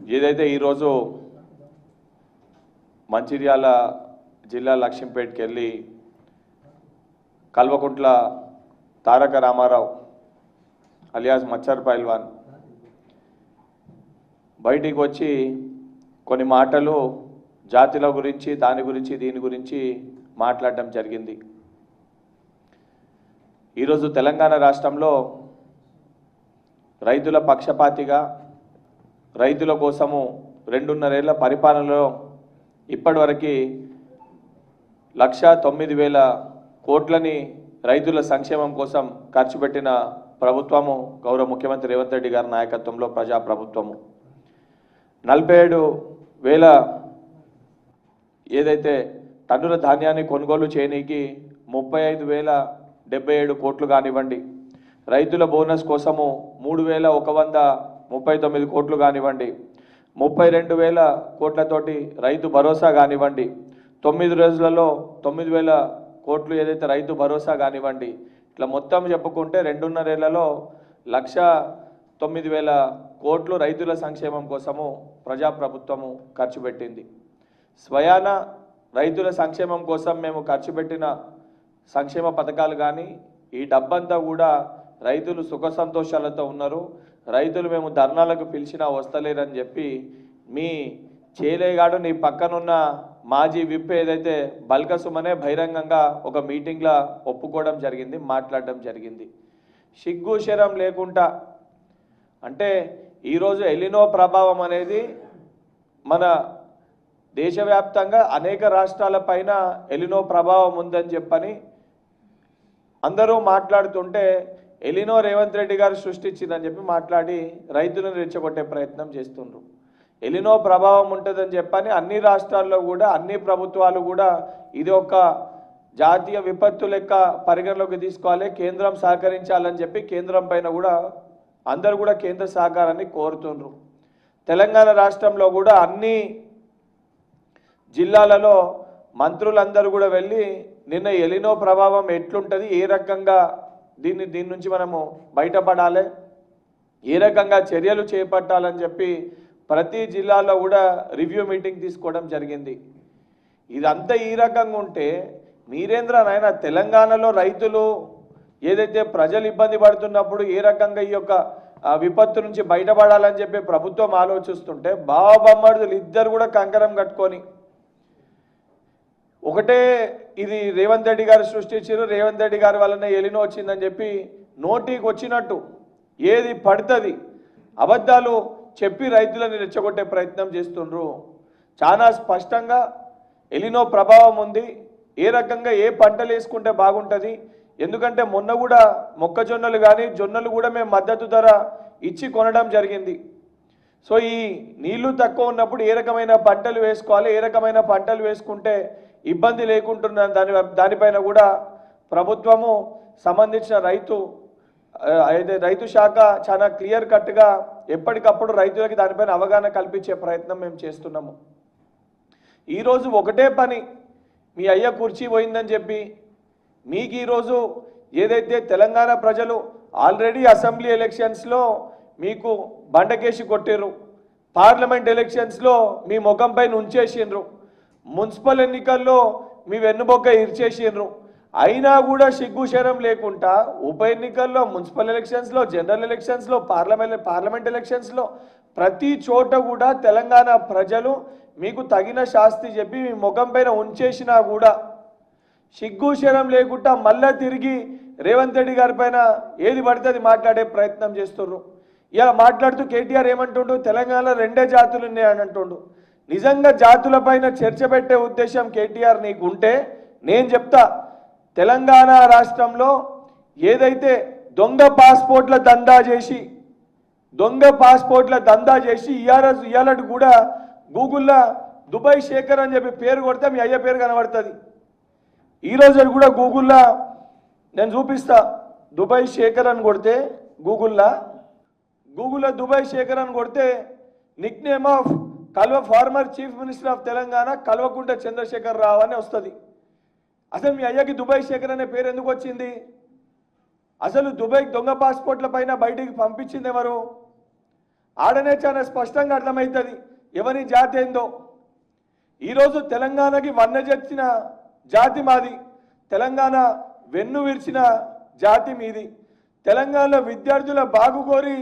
ఏదైతే ఈరోజు మంచిర్యాల జిల్లా లక్ష్మీపేటకి వెళ్ళి కల్వకుంట్ల తారక రామారావు అలియాస్ మచ్చర్ పైల్వాన్ బయటికి వచ్చి కొన్ని మాటలు జాతుల గురించి దీని గురించి మాట్లాడడం జరిగింది. ఈరోజు తెలంగాణ రాష్ట్రంలో రైతుల పక్షపాతిగా రైతుల కోసము 2.5 ఏళ్ల పరిపాలనలో ఇప్పటివరకు 1,09,000 కోట్లని రైతుల సంక్షేమం కోసం ఖర్చు పెట్టిన ప్రభుత్వము గౌరవ ముఖ్యమంత్రి రేవంత్ రెడ్డి గారి నాయకత్వంలో ప్రజాప్రభుత్వము. 47,000 ఏదైతే టన్నుల ధాన్యాన్ని కొనుగోలు చేయనీకి 35,077 కోట్లు కానివ్వండి, రైతుల బోనస్ కోసము 3,139 కోట్లు కానివ్వండి, 32,000 కోట్లతోటి రైతు భరోసా కానివ్వండి, 9 రోజులలో 9,000 కోట్లు ఏదైతే రైతు భరోసా కానివ్వండి, ఇట్లా మొత్తం చెప్పుకుంటే 2.5 ఏళ్లలో 1,09,000 కోట్లు రైతుల సంక్షేమం కోసము ప్రజాప్రభుత్వము ఖర్చు పెట్టింది. స్వయాన రైతుల సంక్షేమం కోసం మేము ఖర్చు పెట్టిన సంక్షేమ పథకాలు కానీ ఈ డబ్బంతా కూడా రైతులు సుఖ సంతోషాలతో ఉన్నారు. రైతులు మేము ధర్నాలకు పిలిచినా వస్తలేరని చెప్పి మీ చేలేగాడు నీ పక్కనున్న మాజీ విప్ ఏదైతే బల్కసుమనే బహిరంగంగా ఒక మీటింగ్లో ఒప్పుకోవడం జరిగింది, మాట్లాడడం జరిగింది. సిగ్గు శరం లేకుండా అంటే ఈరోజు ఎలినో ప్రభావం అనేది మన దేశవ్యాప్తంగా అనేక రాష్ట్రాల పైన ఎలినో ప్రభావం ఉందని చెప్పని అందరూ మాట్లాడుతుంటే ఎలినో రేవంత్ రెడ్డి గారు సృష్టించిందని చెప్పి మాట్లాడి రైతులను రెచ్చగొట్టే ప్రయత్నం చేస్తుండ్రు. ఎలినో ప్రభావం ఉంటుందని చెప్పని అన్ని రాష్ట్రాల్లో కూడా అన్ని ప్రభుత్వాలు కూడా ఇది ఒక జాతీయ విపత్తు లెక్క పరిగణలోకి తీసుకోవాలి, కేంద్రం సహకరించాలని చెప్పి కేంద్రం పైన కూడా అందరూ కూడా కేంద్ర సహకారాన్ని కోరుతుండ్రు. తెలంగాణ రాష్ట్రంలో కూడా అన్ని జిల్లాలలో మంత్రులందరూ కూడా వెళ్ళి నిన్న ఎలినో ప్రభావం ఎట్లుంటుంది, ఏ రకంగా దీని నుంచి మనము బయటపడాలి, ఏ రకంగా చర్యలు చేపట్టాలని చెప్పి ప్రతి జిల్లాలో కూడా రివ్యూ మీటింగ్ తీసుకోవడం జరిగింది. ఇదంతా ఈ రకంగా ఉంటే మీరేంద్ర నాయన తెలంగాణలో రైతులు ఏదైతే ప్రజలు ఇబ్బంది పడుతున్నప్పుడు ఏ రకంగా ఈ యొక్క విపత్తు నుంచి బయటపడాలని చెప్పి ప్రభుత్వం ఆలోచిస్తుంటే బావబొమ్మడులు ఇద్దరు కూడా కంకరం కట్టుకొని ఒకటే ఇది రేవంత్ రెడ్డి గారు సృష్టించారు, రేవంత్ రెడ్డి గారి వల్లనే ఎలినో వచ్చిందని చెప్పి నోటికి వచ్చినట్టు ఏది పడుతుంది అబద్ధాలు చెప్పి రైతులను రెచ్చగొట్టే ప్రయత్నం చేస్తుండ్రు. చాలా స్పష్టంగా ఎలినో ప్రభావం ఉంది, ఏ రకంగా ఏ పంటలు వేసుకుంటే బాగుంటుంది. ఎందుకంటే మొన్న కూడా మొక్కజొన్నలు కానీ జొన్నలు కూడా మేము మద్దతు ధర ఇచ్చి కొనడం జరిగింది. సో ఈ నీళ్లు తక్కువ ఉన్నప్పుడు ఏ రకమైన పంటలు వేసుకోవాలి, ఏ రకమైన పంటలు వేసుకుంటే ఇబ్బంది లేకుంటున్న దానిపైన కూడా ప్రభుత్వము సంబంధించిన రైతు శాఖ చాలా క్లియర్ కట్గా ఎప్పటికప్పుడు రైతులకి దానిపైన అవగాహన కల్పించే ప్రయత్నం మేము చేస్తున్నాము. ఈరోజు ఒకటే పని, మీ అయ్య కుర్చీ పోయిందని చెప్పి మీకు ఈరోజు ఏదైతే తెలంగాణ ప్రజలు ఆల్రెడీ అసెంబ్లీ ఎలక్షన్స్లో మీకు బండకేసి కొట్టిర్రు, పార్లమెంట్ ఎలక్షన్స్లో మీ ముఖం పైన ఉంచేసిండ్రు, మున్సిపల్ ఎన్నికల్లో మీ వెన్నుబొక్క ఇర్చేసిండ్రు. అయినా కూడా సిగ్గుశరం లేకుండా ఉప ఎన్నికల్లో, మున్సిపల్ ఎలక్షన్స్లో, జనరల్ ఎలక్షన్స్లో, పార్లమెంట్ ఎలక్షన్స్లో ప్రతి చోట కూడా తెలంగాణ ప్రజలు మీకు తగిన శాస్తి చెప్పి మీ ముఖం పైన ఉంచేసినా కూడా సిగ్గుశరం లేకుండా మళ్ళా తిరిగి రేవంత్ రెడ్డి గారి పైన ఏది పడితే మాట్లాడే ప్రయత్నం చేస్తున్నారు. ఇలా మాట్లాడుతూ కేటీఆర్ ఏమంటుండు, తెలంగాణలో 2 జాతులు ఉన్నాయని అంటుండు. నిజంగా జాతులపైన చర్చ పెట్టే ఉద్దేశం కేటీఆర్ నీకు ఉంటే నేను చెప్తా, తెలంగాణ రాష్ట్రంలో ఏదైతే దొంగ పాస్పోర్ట్ల దందా చేసి ఇయాలటి కూడా గూగుల్లో దుబాయ్ శేఖర్ అని చెప్పి పేరు కొడితే మీ అయ్య పేరు కనబడుతుంది. ఈరోజు కూడా గూగుల్లో నేను చూపిస్తా, దుబాయ్ శేఖర్ అని కొడితే గూగుల్లో దుబాయ్ శేఖర్ అని కొడితే nick name of former chief minister of Telangana Kalvakuntla Chandrashekar Rao అని వస్తుంది. అసలు మీ అయ్యకి దుబాయ్ శేఖర్ అనే పేరు ఎందుకు వచ్చింది? అసలు దుబాయ్ దొంగ పాస్పోర్ట్ల పైన బయటికి పంపించింది ఎవరు? ఆడనే చాలా స్పష్టంగా అర్థమవుతుంది ఎవరి జాతి ఏందో. ఈరోజు తెలంగాణకి వన్నెచెచ్చిన జాతి మాది, తెలంగాణ వెన్ను విరిచిన జాతి మీది. తెలంగాణలో విద్యార్థుల బాగుకోరి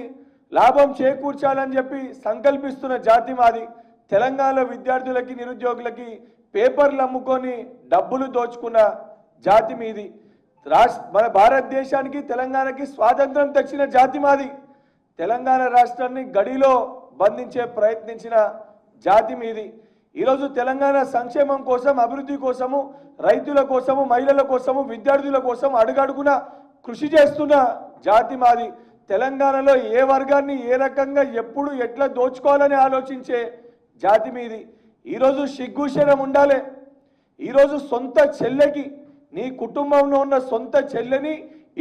లాభం చేకూర్చాలని చెప్పి సంకల్పిస్తున్న జాతి మాది. తెలంగాణలో విద్యార్థులకి నిరుద్యోగులకి పేపర్లు అమ్ముకొని డబ్బులు దోచుకున్న జాతి మీది. మన భారతదేశానికి తెలంగాణకి స్వాతంత్రం తెచ్చిన జాతి మాది. తెలంగాణ రాష్ట్రాన్ని గడిలో బంధించే ప్రయత్నించిన జాతి మీది. ఈరోజు తెలంగాణ సంక్షేమం కోసం, అభివృద్ధి కోసము, రైతుల కోసము, మహిళల కోసము, విద్యార్థుల కోసం అడుగడుగున కృషి చేస్తున్న జాతి మాది. తెలంగాణలో ఏ వర్గాన్ని ఏ రకంగా ఎప్పుడు ఎట్లా దోచుకోవాలని ఆలోచించే జాతి మీది. ఈరోజు సిగ్గుశరం ఉండాలి. ఈరోజు సొంత చెల్లెకి, నీ కుటుంబంలో ఉన్న సొంత చెల్లెని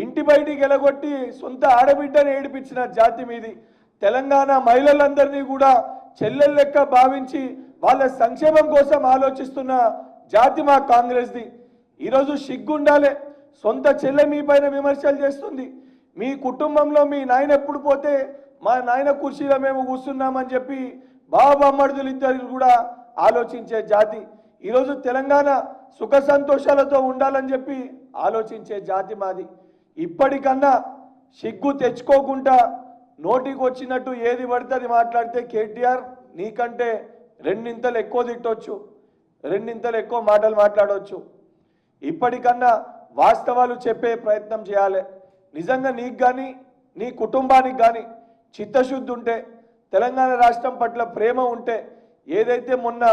ఇంటి బయటికి ఎలగొట్టి సొంత ఆడబిడ్డని ఏడిపించిన జాతి మీది. తెలంగాణ మహిళలందరినీ కూడా చెల్లెల లెక్క భావించి వాళ్ళ సంక్షేమం కోసం ఆలోచిస్తున్న జాతి మా కాంగ్రెస్ది. ఈరోజు సిగ్గుండాలి. సొంత చెల్లె మీ పైన విమర్శలు చేస్తుంది. మీ కుటుంబంలో మీ నాయన ఎప్పుడు పోతే మా నాయన కుర్చీలో మేము కూర్చున్నామని చెప్పి బాబమ్మడుదులు ఇద్దరు కూడా ఆలోచించే జాతి. ఈరోజు తెలంగాణ సుఖ సంతోషాలతో ఉండాలని చెప్పి ఆలోచించే జాతి మాది. ఇప్పటికన్నా సిగ్గు తెచ్చుకోకుండా నోటికి వచ్చినట్టు ఏది పడుతుంది మాట్లాడితే కేటీఆర్ నీకంటే రెండింతలు ఎక్కువ తిట్టొచ్చు, రెండింతలు ఎక్కువ మాటలు మాట్లాడవచ్చు. ఇప్పటికన్నా వాస్తవాలు చెప్పే ప్రయత్నం చేయాలి. నిజంగా నీకు కానీ నీ కుటుంబానికి కానీ చిత్తశుద్ధి ఉంటే, తెలంగాణ రాష్ట్రం పట్ల ప్రేమ ఉంటే, ఏదైతే మొన్న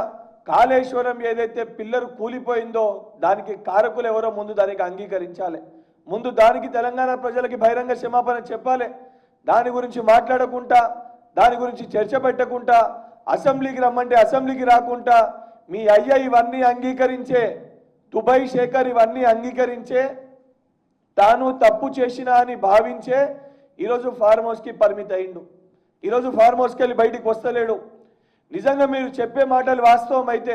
కాళేశ్వరం ఏదైతే పిల్లరు కూలిపోయిందో దానికి కారకులు ఎవరో ముందు దానికి అంగీకరించాలి. ముందు దానికి తెలంగాణ ప్రజలకి బహిరంగ క్షమాపణ చెప్పాలి. దాని గురించి మాట్లాడకుండా, దాని గురించి చర్చ పెట్టకుండా, అసెంబ్లీకి రమ్మంటే అసెంబ్లీకి రాకుండా, మీ అయ్య ఇవన్నీ అంగీకరించే, దుబాయ్ శేఖర్ ఇవన్నీ అంగీకరించే, తాను తప్పు చేసినా అని భావించే ఈరోజు ఫార్మ్ హౌస్కి పరిమిత అయిండు. ఈరోజు ఫార్మ్ హౌస్కి వెళ్ళి బయటికి వస్తలేడు. నిజంగా మీరు చెప్పే మాటలు వాస్తవం అయితే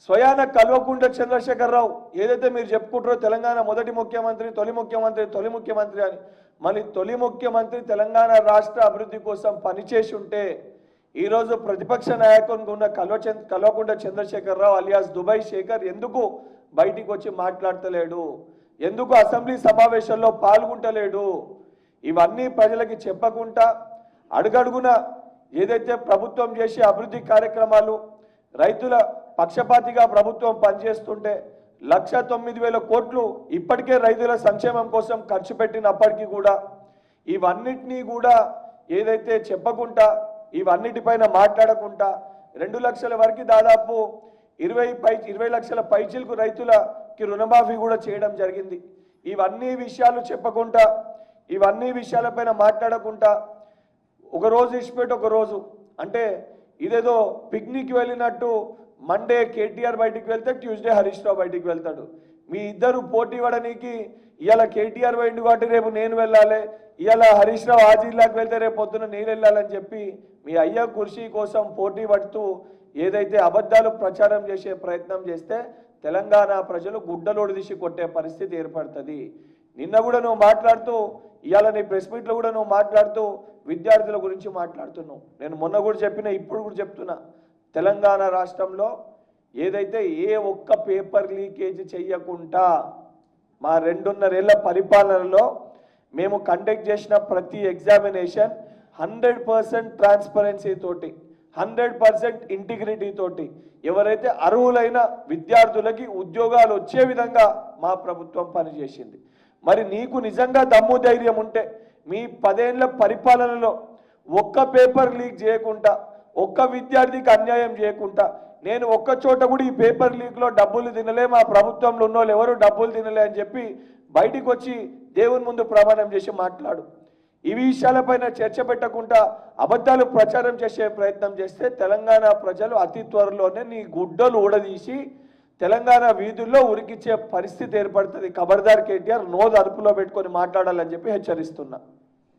స్వయాన కల్వకుంట్ల చంద్రశేఖరరావు ఏదైతే మీరు చెప్పుకుంటారో తెలంగాణ మొదటి ముఖ్యమంత్రి, తొలి ముఖ్యమంత్రి అని, మళ్ళీ తొలి ముఖ్యమంత్రి తెలంగాణ రాష్ట్ర అభివృద్ధి కోసం పనిచేసి ఉంటే ఈరోజు ప్రతిపక్ష నాయకునిగా ఉన్న కల్వకుంట్ల చంద్రశేఖరరావు అలియాస్ దుబాయ్ శేఖర్ ఎందుకు బయటికి వచ్చి మాట్లాడతలేడు? ఎందుకు అసెంబ్లీ సమావేశంలో పాల్గొంటలేడు? ఇవన్నీ ప్రజలకి చెప్పకుండా అడుగడుగున ఏదైతే ప్రభుత్వం చేసే అభివృద్ధి కార్యక్రమాలు, రైతుల పక్షపాతిగా ప్రభుత్వం పనిచేస్తుంటే 1,09,000 కోట్లు ఇప్పటికే రైతుల సంక్షేమం కోసం ఖర్చు పెట్టినప్పటికీ కూడా ఇవన్నిటినీ కూడా ఏదైతే చెప్పకుండా, ఇవన్నిటిపైన మాట్లాడకుండా 2 లక్షల వరకు దాదాపు 20 లక్షల పైచిలకు రైతులకి రుణమాఫీ కూడా చేయడం జరిగింది. ఇవన్నీ విషయాలు చెప్పకుండా, ఇవన్నీ విషయాలపైన మాట్లాడకుండా ఒక రోజు ఇచ్చిపెట్టి ఒక రోజు అంటే ఇదేదో పిక్నిక్ వెళ్ళినట్టు మండే కేటీఆర్ బయటికి వెళ్తే ట్యూస్డే హరీష్ రావు బయటికి వెళ్తాడు. మీ ఇద్దరు పోటీ పడడానికి ఇవాళ కేటీఆర్ పోయిండు కాబట్టి రేపు నేను వెళ్ళాలి, ఇవాళ హరీష్ రావు ఆ జిల్లాకు వెళ్తే రేపు పొద్దున నేను వెళ్ళాలని చెప్పి మీ అయ్య కుర్చీ కోసం పోటీ పడుతూ ఏదైతే అబద్ధాలు ప్రచారం చేసే ప్రయత్నం చేస్తే తెలంగాణ ప్రజలు గుడ్డలోడి దిశ కొట్టే పరిస్థితి ఏర్పడుతుంది. నిన్న కూడా నువ్వు మాట్లాడుతూ, ఇవాళ నీ ప్రెస్ మీట్లో కూడా నువ్వు మాట్లాడుతూ విద్యార్థుల గురించి మాట్లాడుతున్నావు. నేను మొన్న కూడా చెప్పినా, ఇప్పుడు కూడా చెప్తున్నా, తెలంగాణ రాష్ట్రంలో ఏదైతే ఏ ఒక్క పేపర్ లీకేజ్ చెయ్యకుండా మా 2.5 ఏళ్ల పరిపాలనలో మేము కండక్ట్ చేసిన ప్రతి ఎగ్జామినేషన్ 100% ట్రాన్స్పరెన్సీ తోటి, 100% ఇంటిగ్రిటీ తోటి ఎవరైతే అర్హులైన విద్యార్థులకి ఉద్యోగాలు వచ్చే విధంగా మా ప్రభుత్వం పనిచేసింది. మరి నీకు నిజంగా దమ్ము ధైర్యం ఉంటే మీ 10 ఏళ్ల పరిపాలనలో ఒక్క పేపర్ లీక్ చేయకుండా, ఒక్క విద్యార్థికి అన్యాయం చేయకుండా, నేను ఒక్క చోట కూడా ఈ పేపర్ లీక్లో డబ్బులు తినలే, మా ప్రభుత్వంలో ఉన్న వాళ్ళు ఎవరు డబ్బులు తినలే అని చెప్పి బయటికి వచ్చి దేవుని ముందు ప్రమాణం చేసి మాట్లాడు. ఈ విషయాలపైన చర్చ పెట్టకుండా అబద్ధాలు ప్రచారం చేసే ప్రయత్నం చేస్తే తెలంగాణ ప్రజలు అతి త్వరలోనే నీ గుడ్డలు ఊడదీసి తెలంగాణ వీధుల్లో ఉరికిచ్చే పరిస్థితి ఏర్పడుతుంది. ఖబర్దార్ కేటీఆర్, నోరు అదుపులో పెట్టుకొని మాట్లాడాలని చెప్పి హెచ్చరిస్తున్నా.